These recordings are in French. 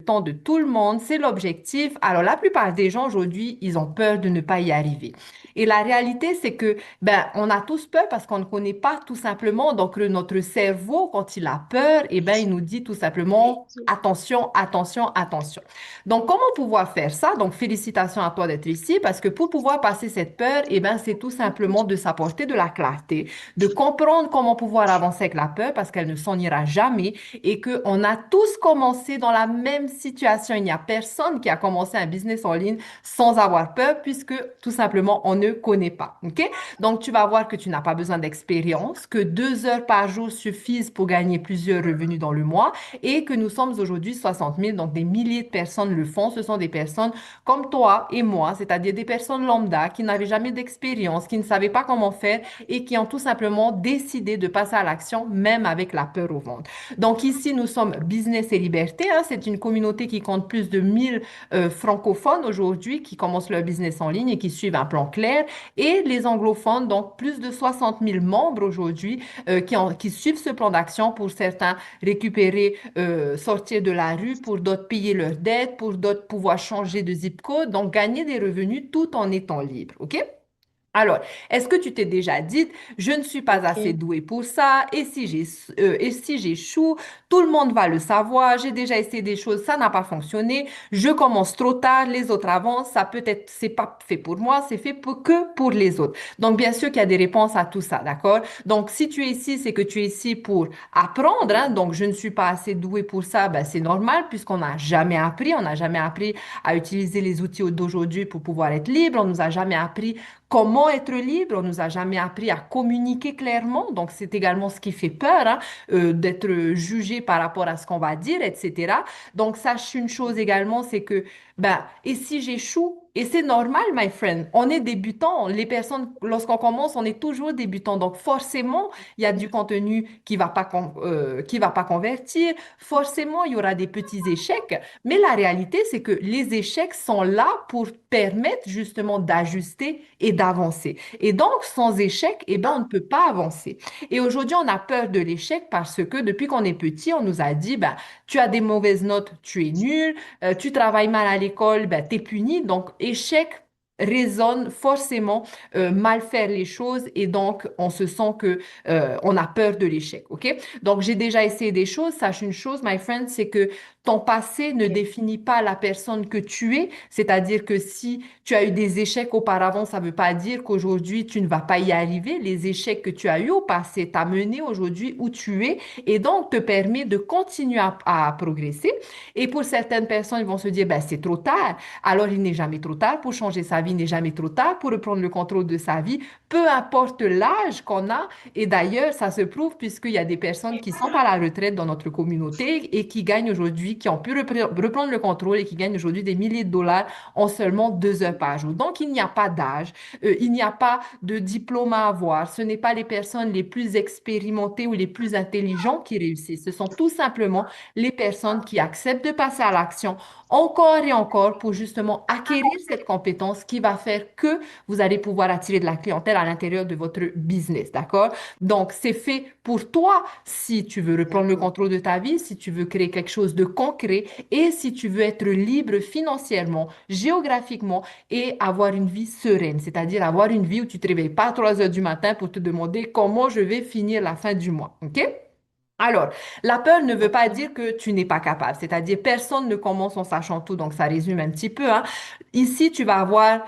temps de tout le monde, c'est l'objectif. Alors, la plupart des gens aujourd'hui, ils ont peur de ne pas y arriver. Et la réalité, c'est que, ben, on a tous peur parce qu'on ne connaît pas tout simplement. Donc, notre cerveau, quand il a peur, eh ben, il nous dit tout simplement, attention, attention, attention. Donc, comment pouvoir faire ça? Donc, félicitations à toi d'être ici parce que pour pouvoir passer cette peur, eh ben, c'est tout simplement de s'apporter de la clarté, de comprendre comment pouvoir avancer avec la peur parce qu'elle ne s'en ira jamais et qu'on a tous commencé dans la même situation. Il n'y a personne qui a commencé un business en ligne sans avoir peur puisque tout simplement on ne connaît pas. OK? Donc, tu vas voir que tu n'as pas besoin d'expérience, que 2 heures par jour suffisent pour gagner plusieurs revenus dans le mois et que nous sommes aujourd'hui 60 000, donc des milliers de personnes le font. Ce sont des personnes comme toi et moi, c'est-à-dire des personnes lambda qui n'avaient jamais d'expérience, qui ne savaient pas comment faire et qui ont tout simplement décidé de passer à l'action, même avec la peur au ventre. Donc ici, nous sommes Business et Liberté, hein. C'est une communauté qui compte plus de 1000 francophones aujourd'hui qui commencent leur business en ligne et qui suivent un plan clair. Et les anglophones, donc plus de 60 000 membres aujourd'hui qui suivent ce plan d'action pour certains récupérer, sortir de la rue, pour d'autres payer leurs dettes, pour d'autres pouvoir changer de zip code, donc gagner des revenus tout en étant libre. OK? Alors, est-ce que tu t'es déjà dit, je ne suis pas assez Ok. douée pour ça, et si j'échoue, tout le monde va le savoir, j'ai déjà essayé des choses, ça n'a pas fonctionné, je commence trop tard, les autres avancent, ça peut être, c'est pas fait pour moi, c'est fait que pour les autres. Donc, bien sûr qu'il y a des réponses à tout ça, d'accord? Donc, si tu es ici, c'est que tu es ici pour apprendre, hein, donc je ne suis pas assez douée pour ça, ben, c'est normal puisqu'on n'a jamais appris, on n'a jamais appris à utiliser les outils d'aujourd'hui pour pouvoir être libre, on nous a jamais appris comment être libre? On nous a jamais appris à communiquer clairement, donc c'est également ce qui fait peur, hein, d'être jugé par rapport à ce qu'on va dire, etc. Donc sache une chose également, c'est que, ben, et si j'échoue? Et c'est normal, my friend. On est débutant. Les personnes, lorsqu'on commence, on est toujours débutant. Donc forcément, il y a du contenu qui va pas convertir. Forcément, il y aura des petits échecs. Mais la réalité, c'est que les échecs sont là pour permettre justement d'ajuster et d'avancer. Et donc, sans échec, eh ben, on ne peut pas avancer. Et aujourd'hui, on a peur de l'échec parce que depuis qu'on est petit, on nous a dit, ben, tu as des mauvaises notes, tu es nul, tu travailles mal à l'école, ben, tu es puni. Donc, échec résonne forcément mal faire les choses et donc on se sent que on a peur de l'échec, OK? Donc j'ai déjà essayé des choses, sache une chose, my friend, c'est que ton passé ne définit pas la personne que tu es, c'est-à-dire que si tu as eu des échecs auparavant, ça ne veut pas dire qu'aujourd'hui tu ne vas pas y arriver. Les échecs que tu as eus au passé t'a mené aujourd'hui où tu es et donc te permet de continuer à progresser. Et pour certaines personnes, ils vont se dire, ben, c'est trop tard. Alors, il n'est jamais trop tard pour changer sa vie, il n'est jamais trop tard pour reprendre le contrôle de sa vie, peu importe l'âge qu'on a. Et d'ailleurs, ça se prouve puisqu'il y a des personnes qui sont à la retraite dans notre communauté et qui gagnent aujourd'hui, qui ont pu reprendre le contrôle et qui gagnent aujourd'hui des milliers de dollars en seulement 2 heures par jour. Donc, il n'y a pas d'âge, il n'y a pas de diplôme à avoir. Ce n'est pas les personnes les plus expérimentées ou les plus intelligents qui réussissent. Ce sont tout simplement les personnes qui acceptent de passer à l'action encore et encore pour justement acquérir cette compétence qui va faire que vous allez pouvoir attirer de la clientèle à l'intérieur de votre business, d'accord? Donc, c'est fait pour toi si tu veux reprendre le contrôle de ta vie, si tu veux créer quelque chose de concret et si tu veux être libre financièrement, géographiquement et avoir une vie sereine, c'est-à-dire avoir une vie où tu te réveilles pas à 3 heures du matin pour te demander comment je vais finir la fin du mois, OK? Alors, la peur ne veut pas dire que tu n'es pas capable, c'est-à-dire personne ne commence en sachant tout, donc ça résume un petit peu, hein. Ici, tu vas avoir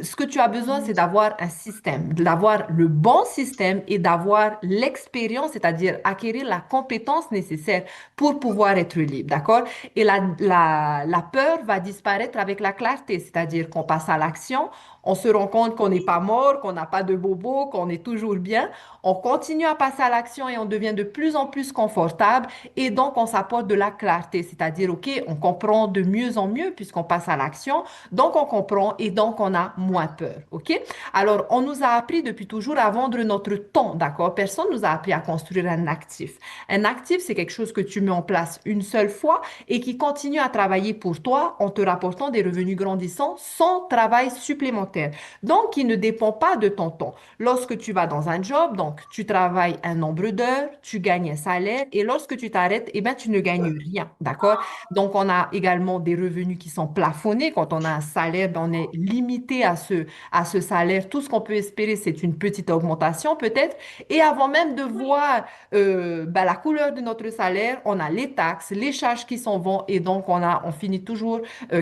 ce que tu as besoin, c'est d'avoir un système, d'avoir le bon système et d'avoir l'expérience, c'est-à-dire acquérir la compétence nécessaire pour pouvoir être libre, d'accord? Et la peur va disparaître avec la clarté, c'est-à-dire qu'on passe à l'action, on se rend compte qu'on n'est pas mort, qu'on n'a pas de bobo, qu'on est toujours bien. On continue à passer à l'action et on devient de plus en plus confortable et donc on s'apporte de la clarté, c'est-à-dire, OK, on comprend de mieux en mieux puisqu'on passe à l'action, donc on comprend et donc on a moins peur, OK? Alors, on nous a appris depuis toujours à vendre notre temps, d'accord? Personne nous a appris à construire un actif. Un actif, c'est quelque chose que tu mets en place une seule fois et qui continue à travailler pour toi en te rapportant des revenus grandissants sans travail supplémentaire. alimentaire. Donc, qui ne dépend pas de ton temps. Lorsque tu vas dans un job, donc tu travailles un nombre d'heures, tu gagnes un salaire et lorsque tu t'arrêtes, eh ben, tu ne gagnes rien. D'accord? Donc, on a également des revenus qui sont plafonnés. Quand on a un salaire, ben, on est limité à ce salaire. Tout ce qu'on peut espérer, c'est une petite augmentation peut-être. Et avant même de voir ben, la couleur de notre salaire, on a les taxes, les charges qui s'en vont et donc on finit toujours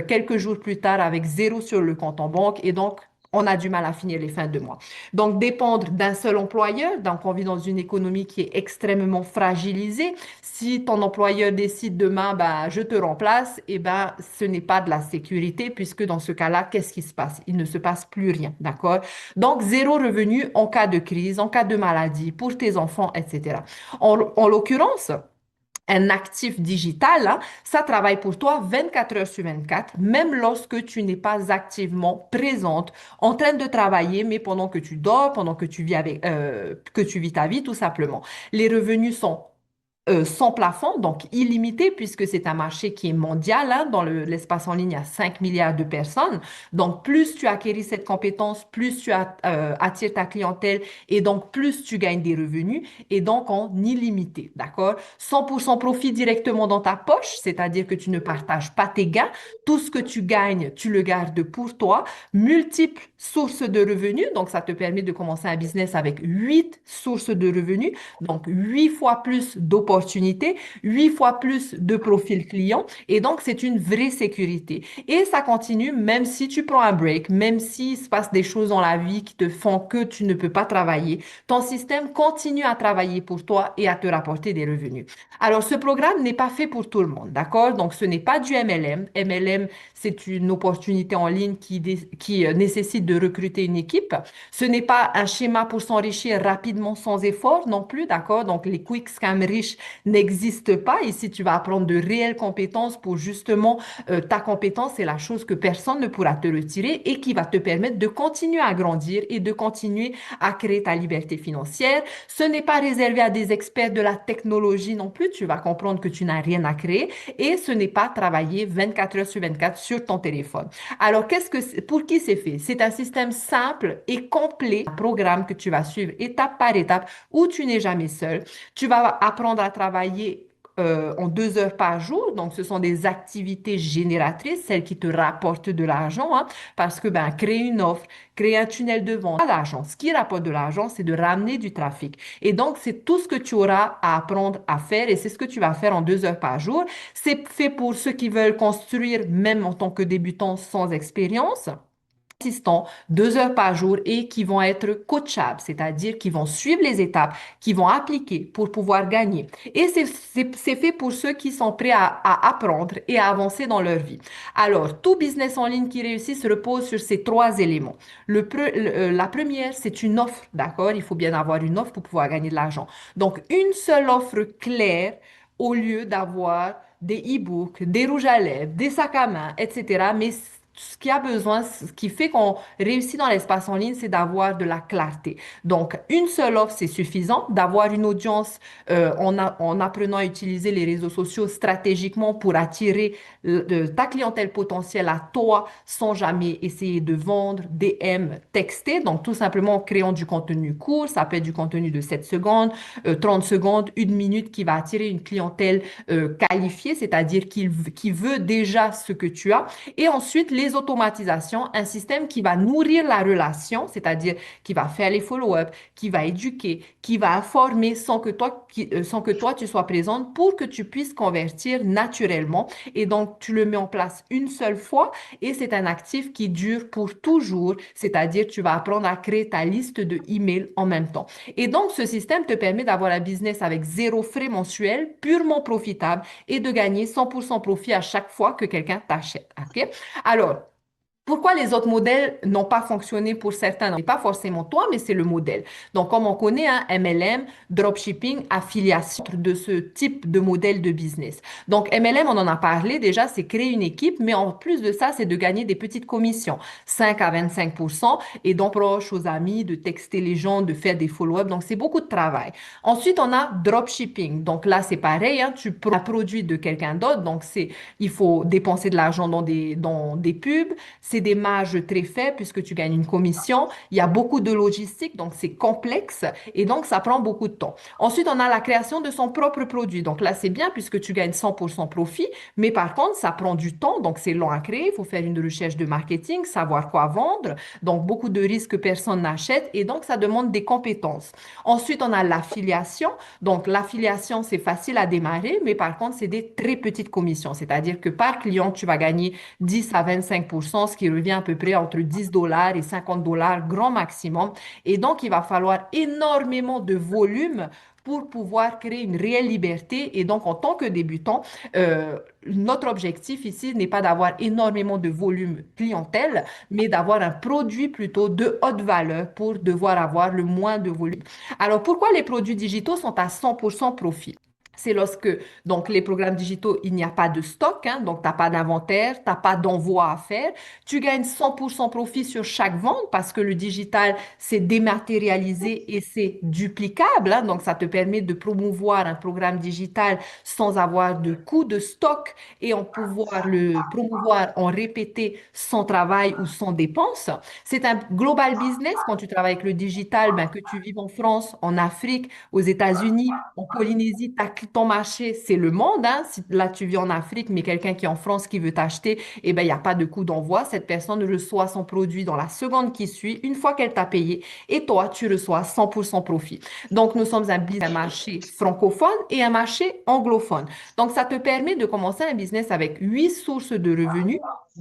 quelques jours plus tard avec zéro sur le compte en banque et donc on a du mal à finir les fins de mois. Donc, dépendre d'un seul employeur, donc on vit dans une économie qui est extrêmement fragilisée. Si ton employeur décide demain, ben, je te remplace, eh ben, ce n'est pas de la sécurité puisque dans ce cas-là, qu'est-ce qui se passe? Il ne se passe plus rien, d'accord? Donc, zéro revenu en cas de crise, en cas de maladie, pour tes enfants, etc. En l'occurrence, un actif digital, hein, ça travaille pour toi 24 heures sur 24, même lorsque tu n'es pas activement présente, en train de travailler, mais pendant que tu dors, pendant que tu vis que tu vis ta vie, tout simplement. Les revenus sont sans plafond, donc illimité, puisque c'est un marché qui est mondial. Hein. Dans l'espace en ligne, il y a 5 milliards de personnes. Donc, plus tu acquéris cette compétence, plus tu attires ta clientèle et donc plus tu gagnes des revenus et donc en illimité. D'accord? 100% profit directement dans ta poche, c'est-à-dire que tu ne partages pas tes gains. Tout ce que tu gagnes, tu le gardes pour toi. Multiples sources de revenus. Donc, ça te permet de commencer un business avec 8 sources de revenus. Donc, 8 fois plus d'opportunités, 8 fois plus de profils clients. Et donc, c'est une vraie sécurité. Et ça continue même si tu prends un break, même s'il se passe des choses dans la vie qui te font que tu ne peux pas travailler. Ton système continue à travailler pour toi et à te rapporter des revenus. Alors, ce programme n'est pas fait pour tout le monde, d'accord? Donc, ce n'est pas du MLM. MLM, c'est une opportunité en ligne qui nécessite de recruter une équipe. Ce n'est pas un schéma pour s'enrichir rapidement sans effort non plus, d'accord? Donc, les quick scams riches n'existent pas. Ici, tu vas apprendre de réelles compétences pour justement, ta compétence, c'est la chose que personne ne pourra te retirer et qui va te permettre de continuer à grandir et de continuer à créer ta liberté financière. Ce n'est pas réservé à des experts de la technologie non plus. Tu vas comprendre que tu n'as rien à créer et ce n'est pas travailler 24 heures sur 24 sur ton téléphone. Alors, pour qui c'est fait? C'est un système simple et complet, un programme que tu vas suivre étape par étape où tu n'es jamais seul. Tu vas apprendre à travailler en 2 heures par jour. Donc, ce sont des activités génératrices, celles qui te rapportent de l'argent, hein, parce que ben, créer une offre, créer un tunnel de vente, pas l'argent. Ce qui rapporte de l'argent, c'est de ramener du trafic. Et donc, c'est tout ce que tu auras à apprendre à faire et c'est ce que tu vas faire en 2 heures par jour. C'est fait pour ceux qui veulent construire, même en tant que débutant sans expérience assistants 2 heures par jour et qui vont être coachables, c'est-à-dire qui vont suivre les étapes, qui vont appliquer pour pouvoir gagner. Et c'est fait pour ceux qui sont prêts à apprendre et à avancer dans leur vie. Alors, tout business en ligne qui réussit se repose sur ces trois éléments. La première, c'est une offre, d'accord? Il faut bien avoir une offre pour pouvoir gagner de l'argent. Donc, une seule offre claire au lieu d'avoir des e-books, des rouges à lèvres, des sacs à main, etc. Mais ce qui a besoin, ce qui fait qu'on réussit dans l'espace en ligne, c'est d'avoir de la clarté. Donc, une seule offre, c'est suffisant. D'avoir une audience en apprenant à utiliser les réseaux sociaux stratégiquement pour attirer ta clientèle potentielle à toi sans jamais essayer de vendre, DM, texter. Donc, tout simplement en créant du contenu court. Ça peut être du contenu de 7 secondes, 30 secondes, 1 minute qui va attirer une clientèle qualifiée, c'est-à-dire qui veut déjà ce que tu as. Et ensuite, les automatisations, un système qui va nourrir la relation, c'est-à-dire qui va faire les follow-up, qui va éduquer, qui va informer sans que toi tu sois présente pour que tu puisses convertir naturellement. Et donc, tu le mets en place une seule fois et c'est un actif qui dure pour toujours, c'est-à-dire tu vas apprendre à créer ta liste de emails en même temps. Et donc, ce système te permet d'avoir un business avec zéro frais mensuel, purement profitable et de gagner 100% profit à chaque fois que quelqu'un t'achète. OK? Alors, pourquoi les autres modèles n'ont pas fonctionné pour certains? Ce n'est pas forcément toi, mais c'est le modèle. Donc, comme on connaît, hein, MLM, dropshipping, affiliation de ce type de modèle de business. Donc, MLM, on en a parlé déjà, c'est créer une équipe, mais en plus de ça, c'est de gagner des petites commissions, 5 à 25%, et donc proche aux amis, de texter les gens, de faire des follow-up. Donc, c'est beaucoup de travail. Ensuite, on a dropshipping. Donc là, c'est pareil, hein, tu prends un produit de quelqu'un d'autre. Donc, il faut dépenser de l'argent dans des pubs. c'est des marges très faibles puisque tu gagnes une commission. Il y a beaucoup de logistique, donc c'est complexe et donc ça prend beaucoup de temps. Ensuite, on a la création de son propre produit. Donc là, c'est bien puisque tu gagnes 100% profit, mais par contre, ça prend du temps, donc c'est long à créer. Il faut faire une recherche de marketing, savoir quoi vendre. Donc, beaucoup de risques que personne n'achète et donc ça demande des compétences. Ensuite, on a l'affiliation. Donc, l'affiliation, c'est facile à démarrer, mais par contre, c'est des très petites commissions. C'est-à-dire que par client, tu vas gagner 10 à 25%, ce qui revient à peu près entre 10 dollars et 50 dollars grand maximum. Et donc, il va falloir énormément de volume pour pouvoir créer une réelle liberté. Et donc, en tant que débutant, notre objectif ici n'est pas d'avoir énormément de volume clientèle, mais d'avoir un produit plutôt de haute valeur pour devoir avoir le moins de volume. Alors, pourquoi les produits digitaux sont à 100% profit? C'est lorsque, donc, les programmes digitaux, il n'y a pas de stock, hein, donc tu n'as pas d'inventaire, tu n'as pas d'envoi à faire. Tu gagnes 100% profit sur chaque vente parce que le digital, c'est dématérialisé et c'est duplicable, hein, donc ça te permet de promouvoir un programme digital sans avoir de coût de stock et en pouvoir le promouvoir en répété sans travail ou sans dépense. C'est un global business quand tu travailles avec le digital, ben, que tu vives en France, en Afrique, aux États-Unis, en Polynésie, ton marché, c'est le monde. Hein. Si là, tu vis en Afrique, mais quelqu'un qui est en France qui veut t'acheter, eh ben, il n'y a pas de coût d'envoi. Cette personne reçoit son produit dans la seconde qui suit, une fois qu'elle t'a payé, et toi, tu reçois 100% profit. Donc, nous sommes un marché francophone et un marché anglophone. Donc, ça te permet de commencer un business avec 8 sources de revenus,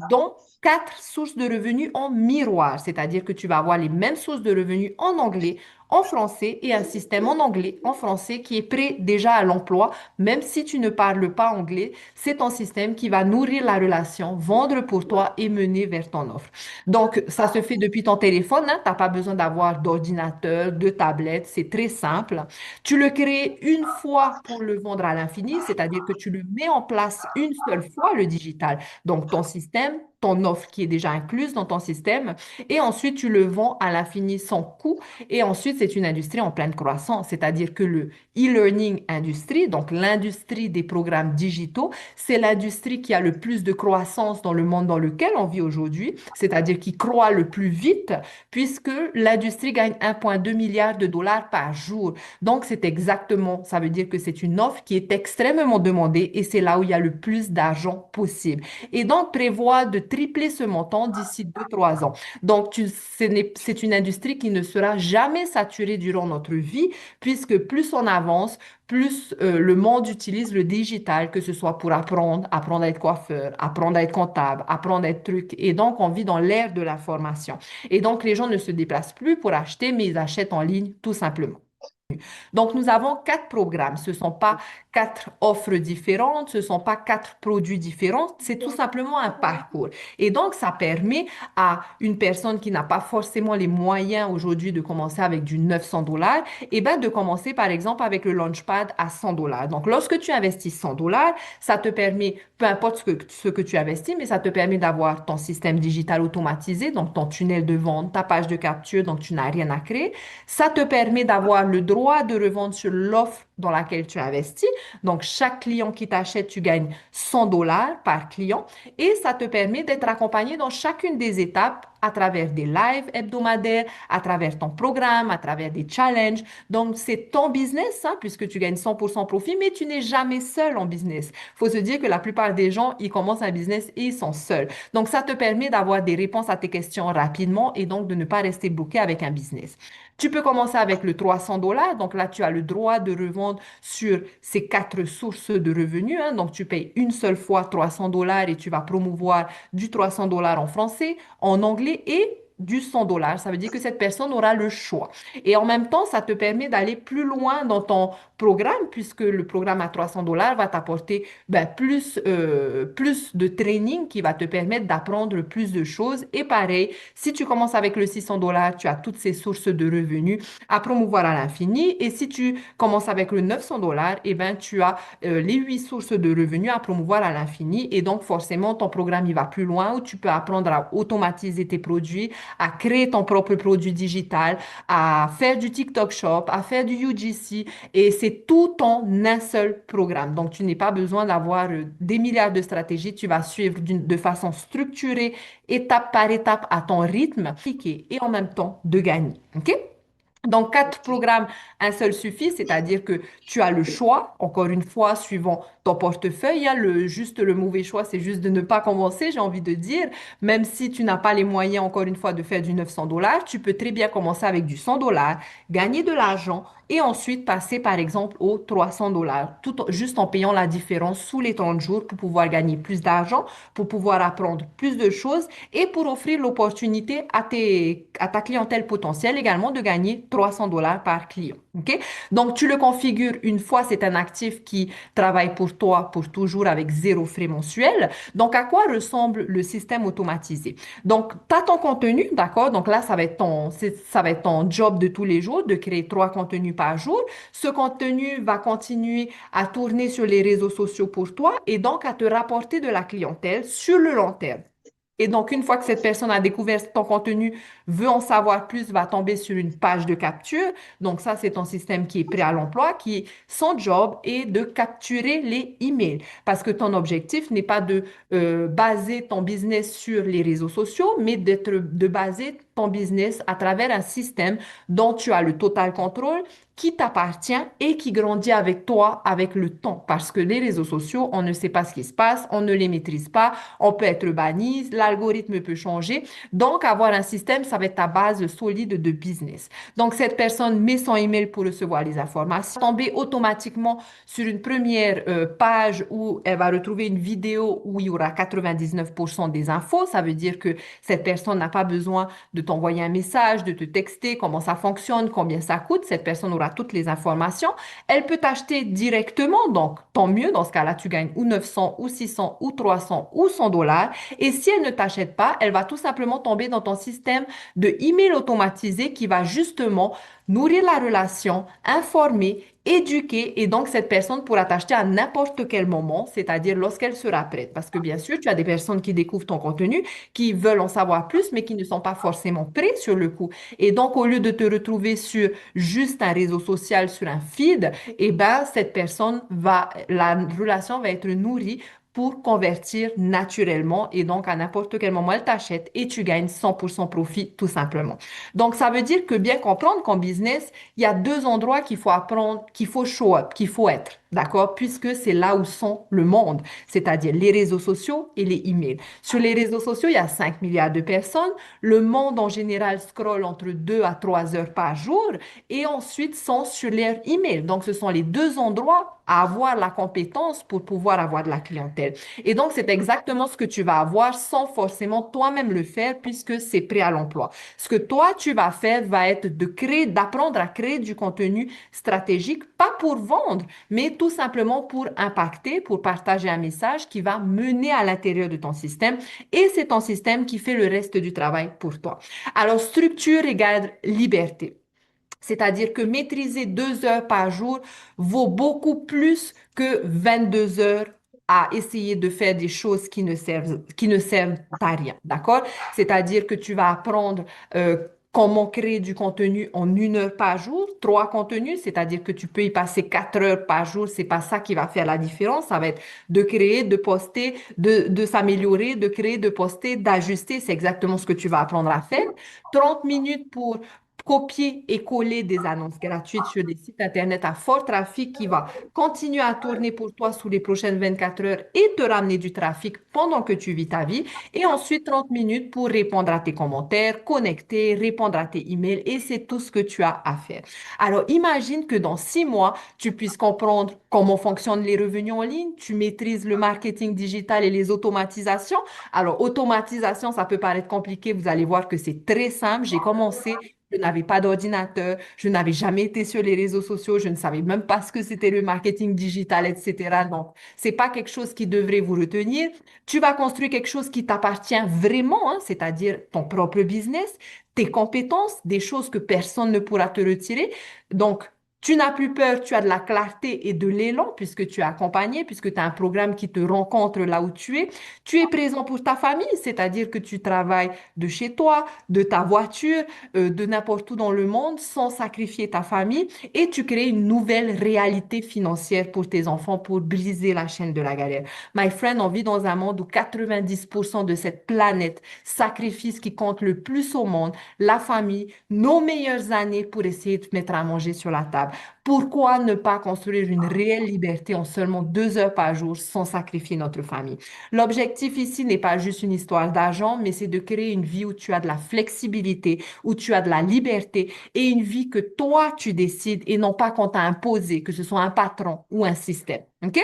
dont 4 sources de revenus en miroir, c'est-à-dire que tu vas avoir les mêmes sources de revenus en anglais, en français et un système en anglais, en français qui est prêt déjà à l'emploi, même si tu ne parles pas anglais, c'est ton système qui va nourrir la relation, vendre pour toi et mener vers ton offre. Donc, ça se fait depuis ton téléphone, hein, tu n'as pas besoin d'avoir d'ordinateur, de tablette, c'est très simple. Tu le crées une fois pour le vendre à l'infini, c'est-à-dire que tu le mets en place une seule fois, le digital. Donc, ton système, ton offre qui est déjà incluse dans ton système, et ensuite tu le vends à l'infini sans coût. Et ensuite, c'est une industrie en pleine croissance, c'est-à-dire que le e-learning industrie, donc l'industrie des programmes digitaux, c'est l'industrie qui a le plus de croissance dans le monde dans lequel on vit aujourd'hui, c'est-à-dire qui croît le plus vite, puisque l'industrie gagne 1,2 milliard de dollars par jour. Donc, c'est exactement, ça veut dire que c'est une offre qui est extrêmement demandée et c'est là où il y a le plus d'argent possible. Et donc, prévoit de tripler ce montant d'ici 2, 3 ans. Donc, c'est une industrie qui ne sera jamais saturée durant notre vie, puisque plus on avance, plus le monde utilise le digital, que ce soit pour apprendre, apprendre à être coiffeur, apprendre à être comptable, apprendre à être truc. Et donc, on vit dans l'ère de la formation. Et donc, les gens ne se déplacent plus pour acheter, mais ils achètent en ligne tout simplement. Donc, nous avons 4 programmes. Ce ne sont pas 4 offres différentes, ce ne sont pas 4 produits différents, c'est tout simplement un parcours. Et donc, ça permet à une personne qui n'a pas forcément les moyens aujourd'hui de commencer avec du 900 dollars, et ben de commencer par exemple avec le Launchpad à 100 dollars. Donc, lorsque tu investis 100 dollars, ça te permet, peu importe ce que tu investis, mais ça te permet d'avoir ton système digital automatisé, donc ton tunnel de vente, ta page de capture, donc tu n'as rien à créer. Ça te permet d'avoir le droit de revendre sur l'offre dans laquelle tu investis. Donc, chaque client qui t'achète, tu gagnes 100 dollars par client et ça te permet d'être accompagné dans chacune des étapes à travers des lives hebdomadaires, à travers ton programme, à travers des challenges. Donc, c'est ton business, hein, puisque tu gagnes 100% profit, mais tu n'es jamais seul en business. Il faut se dire que la plupart des gens, ils commencent un business et ils sont seuls. Donc, ça te permet d'avoir des réponses à tes questions rapidement et donc de ne pas rester bloqué avec un business. Tu peux commencer avec le 300 dollars. Donc là, tu as le droit de revendre sur ces 4 sources de revenus. Hein. Donc, tu payes une seule fois 300 dollars et tu vas promouvoir du 300 dollars en français, en anglais et du 100 dollars. Ça veut dire que cette personne aura le choix. Et en même temps, ça te permet d'aller plus loin dans ton programme puisque le programme à 300 dollars va t'apporter ben, plus de training qui va te permettre d'apprendre plus de choses. Et pareil, si tu commences avec le 600 dollars, tu as toutes ces sources de revenus à promouvoir à l'infini. Et si tu commences avec le 900 dollars, eh ben, tu as les 8 sources de revenus à promouvoir à l'infini. Et donc, forcément, ton programme, il va plus loin où tu peux apprendre à automatiser tes produits, à créer ton propre produit digital, à faire du TikTok Shop, à faire du UGC. Et c'est C'est tout en un seul programme. Donc, tu n'as pas besoin d'avoir des milliards de stratégies. Tu vas suivre de façon structurée, étape par étape, à ton rythme, et en même temps de gagner. OK? Donc, quatre Ok. programmes, un seul suffit, c'est-à-dire que tu as le choix, encore une fois, suivant ton portefeuille. Il y a juste le mauvais choix, c'est juste de ne pas commencer, j'ai envie de dire. Même si tu n'as pas les moyens, encore une fois, de faire du 900 $, tu peux très bien commencer avec du 100 $, gagner de l'argent et ensuite passer, par exemple, aux 300 $, juste en payant la différence sous les 30 jours pour pouvoir gagner plus d'argent, pour pouvoir apprendre plus de choses et pour offrir l'opportunité à ta clientèle potentielle également de gagner 300 $ par client. OK? Donc, tu le configures une fois, c'est un actif qui travaille pour toi pour toujours avec zéro frais mensuel. Donc, à quoi ressemble le système automatisé? Donc, tu as ton contenu, d'accord? Donc là, ça va être ton job de tous les jours de créer 3 contenus par jour. Ce contenu va continuer à tourner sur les réseaux sociaux pour toi et donc à te rapporter de la clientèle sur le long terme. Et donc, une fois que cette personne a découvert ton contenu, veut en savoir plus, va tomber sur une page de capture. Donc, ça, c'est ton système qui est prêt à l'emploi, son job est de capturer les emails. Parce que ton objectif n'est pas de baser ton business sur les réseaux sociaux, mais de baser ton business à travers un système dont tu as le total contrôle, qui t'appartient et qui grandit avec toi avec le temps. Parce que les réseaux sociaux, on ne sait pas ce qui se passe, on ne les maîtrise pas, on peut être banni, l'algorithme peut changer. Donc, avoir un système, ça va être ta base solide de business. Donc, cette personne met son email pour recevoir les informations, tomber automatiquement sur une première page où elle va retrouver une vidéo où il y aura 99% des infos. Ça veut dire que cette personne n'a pas besoin de t'envoyer un message, de te texter, comment ça fonctionne, combien ça coûte. Cette personne aura toutes les informations. Elle peut t'acheter directement, donc tant mieux. Dans ce cas-là, tu gagnes ou 900 ou 600 ou 300 ou 100 $. Et si elle ne t'achète pas, elle va tout simplement tomber dans ton système de email automatisé qui va justement nourrir la relation, informer, éduquer. Et donc, cette personne pourra t'acheter à n'importe quel moment, c'est-à-dire lorsqu'elle sera prête. Parce que bien sûr, tu as des personnes qui découvrent ton contenu, qui veulent en savoir plus, mais qui ne sont pas forcément prêts sur le coup. Et donc, au lieu de te retrouver sur juste un réseau social, sur un feed, eh ben, la relation va être nourrie pour convertir naturellement et donc à n'importe quel moment elle t'achète et tu gagnes 100% profit tout simplement. Donc ça veut dire que bien comprendre qu'en business, il y a deux endroits qu'il faut apprendre, qu'il faut show up, qu'il faut être, d'accord? Puisque c'est là où sont le monde, c'est-à-dire les réseaux sociaux et les emails. Sur les réseaux sociaux, il y a 5 milliards de personnes. Le monde en général scrolle entre 2 à 3 heures par jour et ensuite sont sur leur email. Donc ce sont les deux endroits à avoir la compétence pour pouvoir avoir de la clientèle. Et donc, c'est exactement ce que tu vas avoir sans forcément toi-même le faire puisque c'est prêt à l'emploi. Ce que toi, tu vas faire va être d'apprendre à créer du contenu stratégique, pas pour vendre, mais tout simplement pour impacter, pour partager un message qui va mener à l'intérieur de ton système. Et c'est ton système qui fait le reste du travail pour toi. Alors, structure égale liberté. C'est-à-dire que maîtriser 2 heures par jour vaut beaucoup plus que 22 heures à essayer de faire des choses qui ne servent à rien. D'accord? C'est-à-dire que tu vas apprendre comment créer du contenu en 1 heure par jour, 3 contenus, c'est-à-dire que tu peux y passer 4 heures par jour. C'est pas ça qui va faire la différence. Ça va être de créer, de poster, de s'améliorer, de créer, de poster, d'ajuster. C'est exactement ce que tu vas apprendre à faire. 30 minutes pour copier et coller des annonces gratuites sur des sites Internet à fort trafic qui va continuer à tourner pour toi sous les prochaines 24 heures et te ramener du trafic pendant que tu vis ta vie. Et ensuite, 30 minutes pour répondre à tes commentaires, connecter, répondre à tes emails et c'est tout ce que tu as à faire. Alors, imagine que dans 6 mois, tu puisses comprendre comment fonctionnent les revenus en ligne, tu maîtrises le marketing digital et les automatisations. Alors, automatisation, ça peut paraître compliqué. Vous allez voir que c'est très simple. J'ai commencé. Je n'avais pas d'ordinateur, je n'avais jamais été sur les réseaux sociaux, je ne savais même pas ce que c'était le marketing digital, etc. Donc, c'est pas quelque chose qui devrait vous retenir. Tu vas construire quelque chose qui t'appartient vraiment, hein, c'est-à-dire ton propre business, tes compétences, des choses que personne ne pourra te retirer. Donc, Tu n'as plus peur, tu as de la clarté et de l'élan puisque tu es accompagné, puisque tu as un programme qui te rencontre là où tu es. Tu es présent pour ta famille, c'est-à-dire que tu travailles de chez toi, de ta voiture, de n'importe où dans le monde sans sacrifier ta famille et tu crées une nouvelle réalité financière pour tes enfants pour briser la chaîne de la galère. My friend, on vit dans un monde où 90% de cette planète sacrifice ce qui compte le plus au monde, la famille, nos meilleures années pour essayer de mettre à manger sur la table. Pourquoi ne pas construire une réelle liberté en seulement 2 heures par jour sans sacrifier notre famille? L'objectif ici n'est pas juste une histoire d'argent, mais c'est de créer une vie où tu as de la flexibilité, où tu as de la liberté et une vie que toi, tu décides et non pas qu'on t'a imposé, que ce soit un patron ou un système. OK?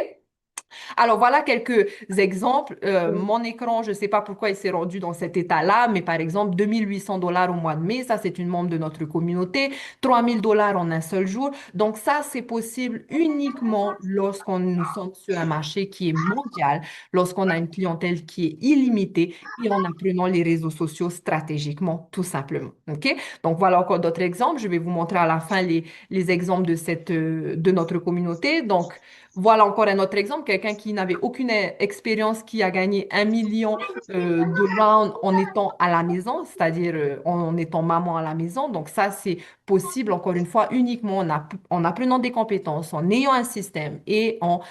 Alors voilà quelques exemples. Mon écran, je ne sais pas pourquoi il s'est rendu dans cet état-là, mais par exemple, 2 800 $ au mois de mai, ça c'est une membre de notre communauté, 3 000 $ en un seul jour. Donc ça, c'est possible uniquement lorsqu'on nous sommes sur un marché qui est mondial, lorsqu'on a une clientèle qui est illimitée et en apprenant les réseaux sociaux stratégiquement, tout simplement. OK? Donc voilà encore d'autres exemples. Je vais vous montrer à la fin les exemples de de notre communauté. Donc, voilà encore un autre exemple, quelqu'un qui n'avait aucune expérience, qui a gagné 1 million de rounds en étant à la maison, c'est-à-dire en étant maman à la maison. Donc ça, c'est possible, encore une fois, uniquement en apprenant des compétences, en ayant un système et en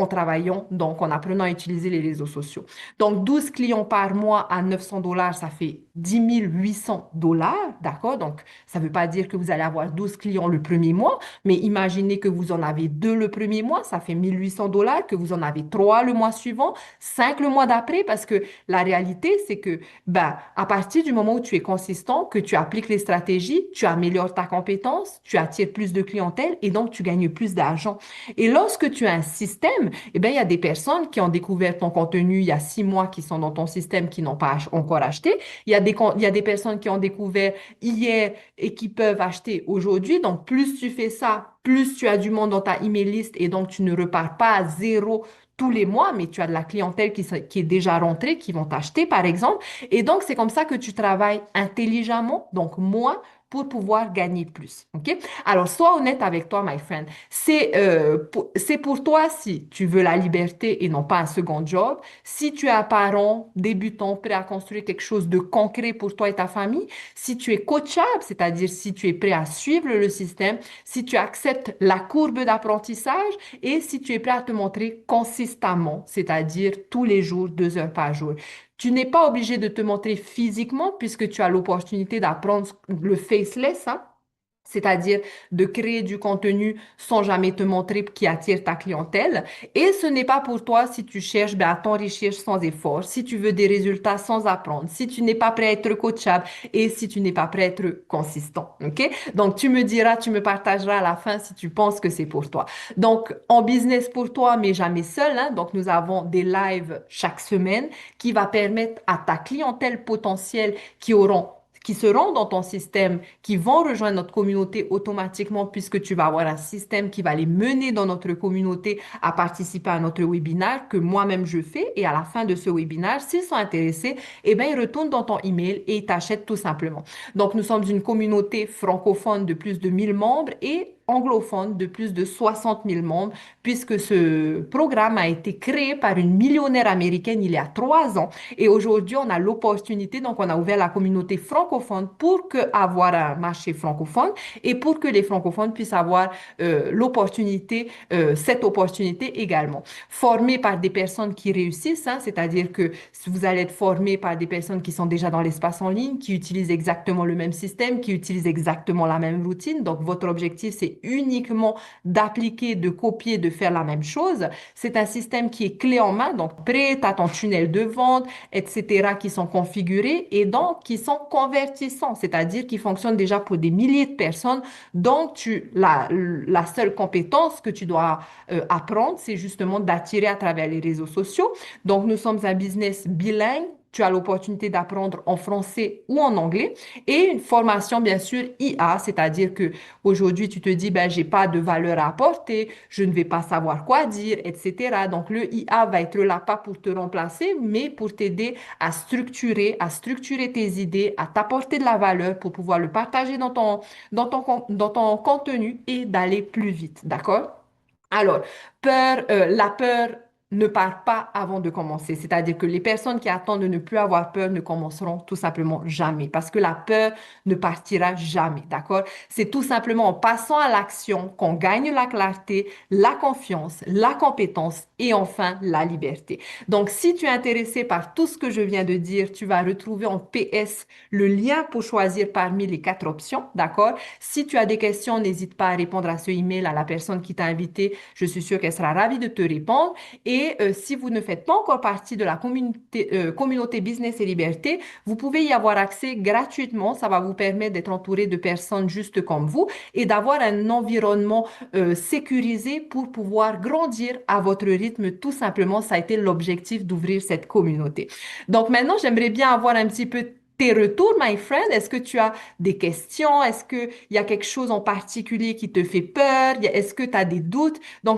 travaillant, donc en apprenant à utiliser les réseaux sociaux. Donc 12 clients par mois à 900 $, ça fait 10 800 $, d'accord? Donc ça ne veut pas dire que vous allez avoir 12 clients le premier mois, mais imaginez que vous en avez 2 le premier mois, ça fait 1 800 $, que vous en avez 3 le mois suivant, 5 le mois d'après, parce que la réalité, c'est que, ben, à partir du moment où tu es consistant, que tu appliques les stratégies, tu améliores ta compétence, tu attires plus de clientèle et donc tu gagnes plus d'argent. Et lorsque tu as un système, eh bien, il y a des personnes qui ont découvert ton contenu il y a 6 mois, qui sont dans ton système, qui n'ont pas encore acheté. Il y a des personnes qui ont découvert hier et qui peuvent acheter aujourd'hui. Donc, plus tu fais ça, plus tu as du monde dans ta email list et donc tu ne repars pas à zéro tous les mois, mais tu as de la clientèle qui est déjà rentrée, qui vont t'acheter, par exemple. Et donc, c'est comme ça que tu travailles intelligemment, donc moins, pour pouvoir gagner plus. OK? Alors, sois honnête avec toi, my friend. C'est pour toi si tu veux la liberté et non pas un second job. Si tu es un parent débutant prêt à construire quelque chose de concret pour toi et ta famille, si tu es coachable, c'est-à-dire si tu es prêt à suivre le système, si tu acceptes la courbe d'apprentissage et si tu es prêt à te montrer consistamment, c'est-à-dire tous les jours, 2 heures par jour. Tu n'es pas obligé de te montrer physiquement puisque tu as l'opportunité d'apprendre le faceless, hein, c'est-à-dire de créer du contenu sans jamais te montrer qui attire ta clientèle. Et ce n'est pas pour toi si tu cherches ben, à t'enrichir sans effort, si tu veux des résultats sans apprendre, si tu n'es pas prêt à être coachable et si tu n'es pas prêt à être consistant. OK? Donc, tu me diras, tu me partageras à la fin si tu penses que c'est pour toi. Donc, en business pour toi, mais jamais seul, hein. Donc, nous avons des lives chaque semaine qui va permettre à ta clientèle potentielle qui seront dans ton système, qui vont rejoindre notre communauté automatiquement puisque tu vas avoir un système qui va les mener dans notre communauté à participer à notre webinaire que moi-même je fais. Et à la fin de ce webinaire, s'ils sont intéressés, eh bien, ils retournent dans ton email et ils t'achètent tout simplement. Donc, nous sommes une communauté francophone de plus de 1 000 membres et anglophone de plus de 60 000 membres, puisque ce programme a été créé par une millionnaire américaine il y a 3 ans. Et aujourd'hui, on a l'opportunité, donc on a ouvert la communauté francophone pour avoir un marché francophone et pour que les francophones puissent avoir cette opportunité également. Formé par des personnes qui réussissent, hein, c'est-à-dire que vous allez être formé par des personnes qui sont déjà dans l'espace en ligne, qui utilisent exactement le même système, qui utilisent exactement la même routine. Donc, votre objectif, c'est uniquement d'appliquer, de copier, de faire la même chose. C'est un système qui est clé en main, donc prêt à ton tunnel de vente, etc., qui sont configurés et donc qui sont convertissants, c'est-à-dire qui fonctionnent déjà pour des milliers de personnes. Donc, la seule compétence que tu dois apprendre, c'est justement d'attirer à travers les réseaux sociaux. Donc, nous sommes un business bilingue tu as l'opportunité d'apprendre en français ou en anglais et une formation, bien sûr, IA, c'est-à-dire que aujourd'hui, tu te dis, ben, j'ai pas de valeur à apporter, je ne vais pas savoir quoi dire, etc. Donc, le IA va être là pas pour te remplacer, mais pour t'aider à structurer tes idées, à t'apporter de la valeur pour pouvoir le partager dans ton contenu et d'aller plus vite. D'accord? Alors, la peur ne part pas avant de commencer. C'est-à-dire que les personnes qui attendent de ne plus avoir peur ne commenceront tout simplement jamais parce que la peur ne partira jamais. D'accord? C'est tout simplement en passant à l'action qu'on gagne la clarté, la confiance, la compétence et enfin la liberté. Donc, si tu es intéressé par tout ce que je viens de dire, tu vas retrouver en PS le lien pour choisir parmi les quatre options. D'accord? Si tu as des questions, n'hésite pas à répondre à ce email à la personne qui t'a invité. Je suis sûre qu'elle sera ravie de te répondre. Et si vous ne faites pas encore partie de la communauté Business et Liberté, vous pouvez y avoir accès gratuitement. Ça va vous permettre d'être entouré de personnes juste comme vous et d'avoir un environnement sécurisé pour pouvoir grandir à votre rythme. Tout simplement, ça a été l'objectif d'ouvrir cette communauté. Donc maintenant, j'aimerais bien avoir un petit peu tes retours, my friend. Est-ce que tu as des questions? Est-ce qu'il y a quelque chose en particulier qui te fait peur? Est-ce que tu as des doutes? Donc,